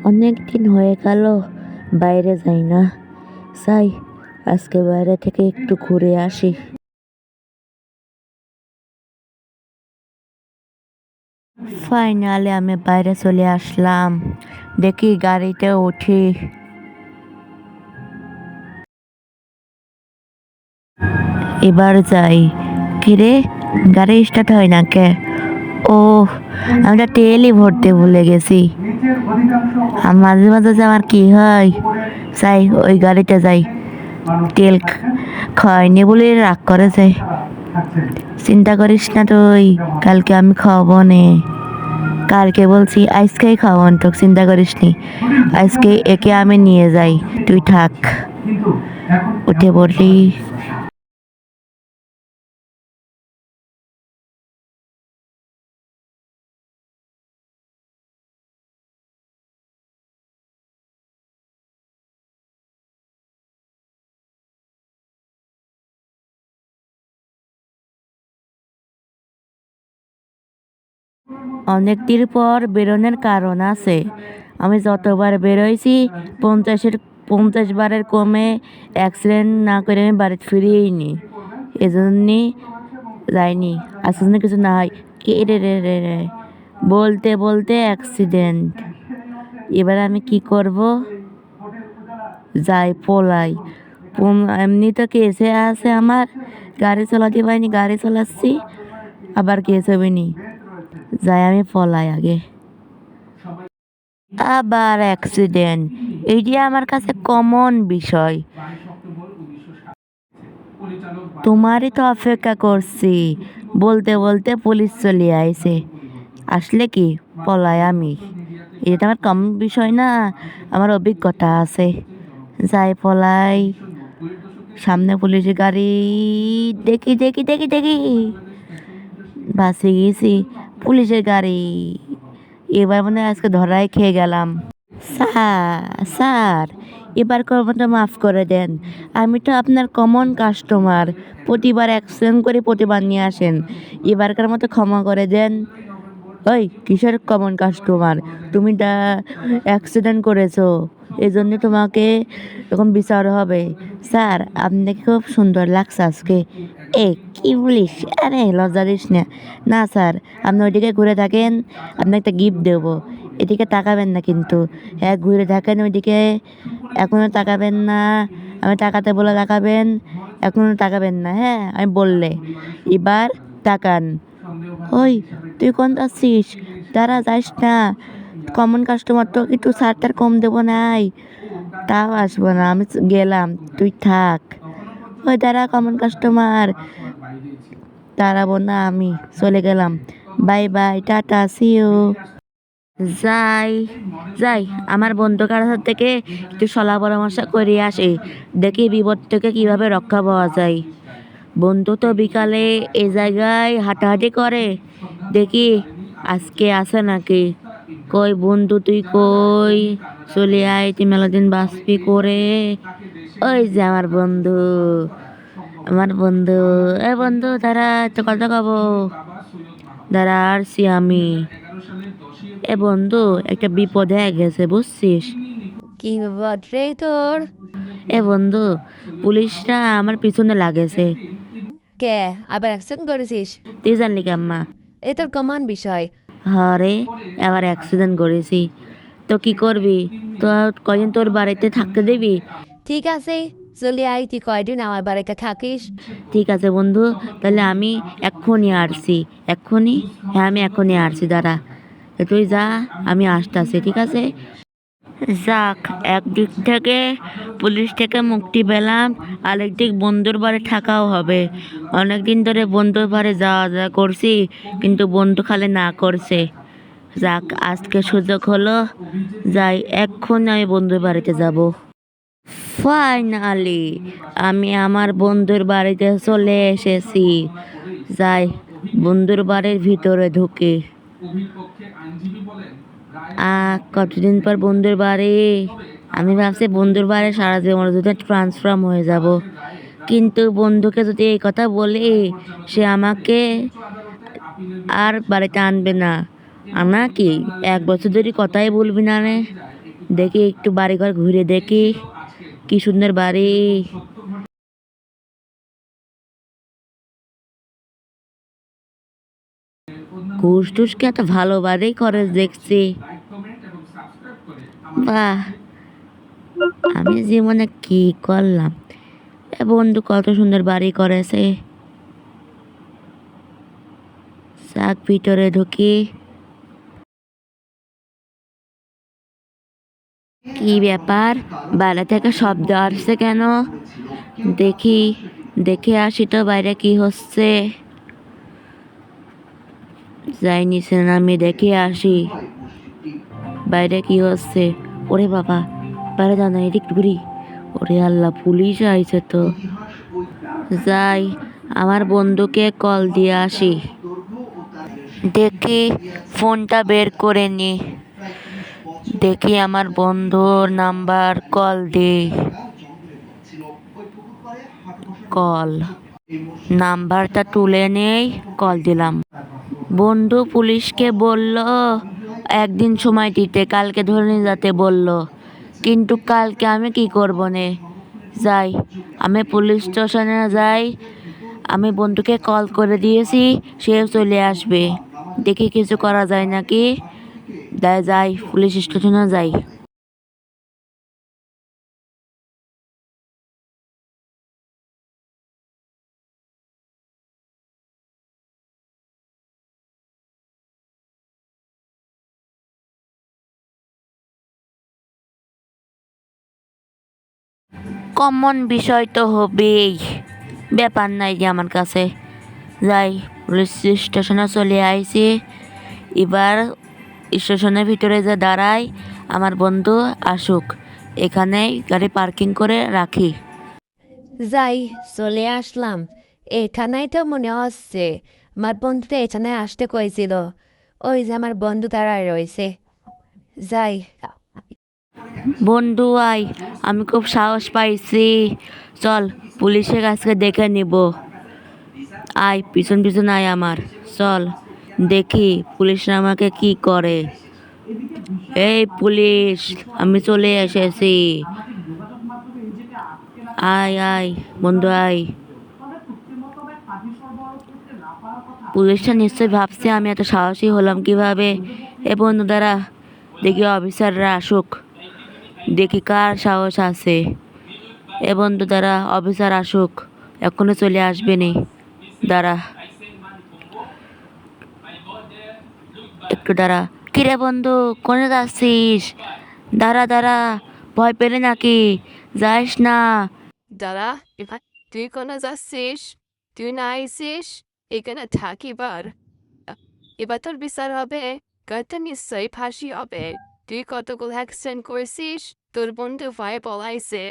অনেক দিন হয়ে গেল বাইরে যাই না। যাই, আজকে বাইরে থেকে একটু ঘুরে আসি। ফাইনালি আমি বাইরে চলে আসলাম। দেখি গাড়িতে উঠি। এবার যাই। কিরে, গাড়ি স্টার্ট হয় না কে? ও, আমি তো তেলই ভরতে ভুলে গেছি। আর মাঝে মাঝে যে আমার কি হয়, যাই ওই গাড়িতে যাই। তেল খাওয়াইনি বলে রাগ করে যায়। চিন্তা করিস না তুই, কালকে আমি খাওয়াবো নে। কালকে বলছি আজকেই খাওয়ান, তো চিন্তা করিস নি। আজকে একে আমি নিয়ে যাই, তুই থাক। উঠে পড়লি। অনেকদিন পর বেরোনোর কারণ আছে। আমি যতবার বেরোইছি 50 বারের কমে অ্যাক্সিডেন্ট না করে আমি বাড়িতে ফিরিয়েই নি। এজন্যই যাইনি। আসলে কিছু না হয়। কে রে রে রে রে, বলতে বলতে অ্যাক্সিডেন্ট। এবার আমি কি করব? যাই পলাই। এমনি তো কেসে আছে আমার, গাড়ি চালাতে পারিনি, গাড়ি চালাচ্ছি, আবার কেস হবে নি। যাই আমি পলাই আগে। আবার অ্যাক্সিডেন্ট, এইটি আমার কাছে কমন বিষয়। তোমারই তো অপেক্ষা করছি। বলতে বলতে পুলিশ চলে আইছে। আসলে কি পলাই আমি, এটা আমার কমন বিষয় না, আমার অভিজ্ঞতা আছে। যাই পলাই। সামনে পুলিশের গাড়ি, দেখি দেখি দেখি দেখি, বাঁচে গেছি। পুলিশের গাড়ি, এবার মনে হয় আজকে ধরাই খেয়ে গেলাম। স্যার, এবারকার মতো মাফ করে দেন। আমি তো আপনার কমন কাস্টমার, প্রতিবার অ্যাক্সিডেন্ট করে প্রতিবার নিয়ে আসেন। এবারকার মতো ক্ষমা করে দেন। ওই কিসের কমন কাস্টমার? তুমি অ্যাক্সিডেন্ট করেছো, এই জন্য তোমাকে এরকম বিচার হবে। স্যার, আপনাকে খুব সুন্দর লাগছে আজকে। এ কি বলিস? আরে লজ্জা দিস না। না স্যার, আপনি ওইদিকে ঘুরে থাকেন, আপনাকে একটা গিফট দেবো। এদিকে তাকাবেন না কিন্তু। হ্যাঁ, ঘুরে থাকেন ওইদিকে, এখনো তাকাবেন না। আমি তাকাতে বলে তাকাবেন, এখনো তাকাবেন না। হ্যাঁ, আমি বললে এবার তাকান। ওই, তুই কোন যাচ্ছিস? দাঁড়া, যাস না। কমন কাস্টমার তো একটু ছাড়টার কম দেবো নাই। তাও আসবো না, আমি গেলাম, তুই থাক। ওই দাঁড়া, কমন কাস্টমার। দাঁড়াবো না, আমি চলে গেলাম। Bye bye, tata, see you. যাই যাই, আমার বন্ধু কারোর থেকে একটু সলা পরামর্শ করে আসি। দেখি বিপদ থেকে কিভাবে রক্ষা পাওয়া যায়। বন্ধু তো বিকালে এ জায়গায় হাঁটাহাঁটি করে, দেখি আজকে আসে নাকি। কই বন্ধু, তুই কই? চলে আয়, তুই মেলাদিন বাসপি করে। ওই যে আমার বন্ধু, আমার বন্ধু। এ বন্ধু দাঁড়া, তো কথা কব। দাঁড়া, আসছি আমি। এ বন্ধু, একটা বিপদ হয়ে গেছে বুঝছিস? কি বিপদ রে তোর? এ বন্ধু, পুলিশরা আমার পিছনে লাগেছে। কে আবার অ্যাক্সিডেন্ট করেছিস? তুই জানলি কেম্মা? এ তোর কমান বিষয়। হরে, আবার অ্যাক্সিডেন্ট করেছি। তো কি করবি? তো কয়দিন তোর বাড়িতে থাকতে দিবি? ঠিক আছে, চলে আয়, তুই কয়দিন আমার বাড়িতে থাকিস। ঠিক আছে বন্ধু, তাহলে আমি এক্ষুনি আসছি। এক্ষুনি? হ্যাঁ, আমি এক্ষুনি আসছি, দাঁড়া। তো তুই যা, আমি আসতেছি, ঠিক আছে? যাক, একদিক থেকে পুলিশ থেকে মুক্তি পেলাম, আরেক দিক বন্ধুর বাড়ি থাকাও হবে। অনেকদিন ধরে বন্ধুর বাড়ি যাওয়া যাওয়া করছি, কিন্তু বন্ধু খালি না করছে। যাক, আজকে সুযোগ হলো, যাই এক্ষুনি আমি বন্ধুর বাড়িতে যাব। ফাইনালি আমি আমার বন্ধুর বাড়িতে চলে এসেছি। যাই, বন্ধুর বাড়ির ভিতরে ঢুকে। কতদিন পর বন্ধুর বাড়ি। আমি ভাবছি বন্ধুর বাড়ি সারা জীবন যদি ট্রান্সফর্ম হয়ে যাব, কিন্তু বন্ধুকে যদি এই কথা বলি, সে আমাকে আর বাড়িতে আনবে না। আমরা কি 1 বছর ধরে কথাই বলবি না রে? দেখি একটু বাড়িঘর ঘুরে দেখি, কি সুন্দর বাড়ি। ঘুষ টুস কি এত ভালো বাড়ি করে দেখছি। বাহ, আমি জীবনে কি করলাম। এ বন্ধু কত সুন্দর বাড়ি করেছে। যাক ভিতরে ঢুকি। কি ব্যাপার, বাইরে থেকে শব্দ আসছে কেন? দেখি, দেখে আসি তো বাইরে কি হচ্ছে। যাই নিচে নামি দেখে আসি বাইরে কি হচ্ছে। ওরে বাবা, বাইরে জানা এদিক ঘুরি। ওরে আল্লাহ, পুলিশ আইছে তো। যাই, আমার বন্ধুকে কল দিয়ে আসি। দেখি ফোনটা বের করে নি, দেখি আমার বন্ধুর নাম্বার, কল দিই। কল, নাম্বারটা তুলে নেই, কল দিলাম। বন্ধু পুলিশকে বলল একদিন সময় দিতে, কালকে ধরে নিয়ে যেতে বলল। কিন্তু কালকে আমি কি করব নে? যাই, আমি পুলিশ স্টেশনে যাই। আমি বন্ধুকে কল করে দিয়েছি, সে চলে আসবে। দেখি কিছু করা যায় নাকি। যাই, পুলিশ স্টেশনে যাই। কমন বিষয় তো হবেই, ব্যাপার নাই যে আমার কাছে। যাই, পুলিশ স্টেশনে চলে আইছি। এবার স্টেশনের ভিতরে যে দাঁড়াই, আমার বন্ধু আসুক, এখানেই গাড়ি পার্কিং করে রাখি। যাই, চলে আসলাম। এখানেই তো মনে হচ্ছে আমার বন্ধুটা এখানে আসতে কইছিল। ওই যে আমার বন্ধু দাঁড়ায় রয়েছে। যাই। বন্ধু আয়, আমি খুব সাহস পাইছি। চল, পুলিশের কাছে দেখে নিব। আয়, পিছন পিছন আয় আমার। চল, দেখি পুলিশরা আমাকে কি করে। এই পুলিশ, আমি চলে এসেছি। আয় আয় বন্ধু আয়। পুলিশটা নিশ্চয়ই ভাবছে আমি এত সাহসী হলাম কিভাবে। এ বন্ধু দ্বারা, দেখি অফিসাররা আসুক, দেখি কার সাহস আছে। এ বন্ধু দ্বারা, অফিসার আসুক, এখনো চলে আসবে নি। দাঁড়া, একটু দাঁড়া। কিরে বন্ধু, কোনে যাচ্ছিস? দাঁড়া দাঁড়া, ভয় পেলে নাকি? যাস না। দাদা, এবার তুই কোনে যাচ্ছিস? তুই না আইসিস এখানে থাকিবার। এবার তোর বিচার হবে, কালটা নিশ্চয়ই ফাঁসি হবে। তুই কতগুলো অ্যাক্সিডেন্ট করছিস, তোর বন্ধু ভয়ে পলাইছে।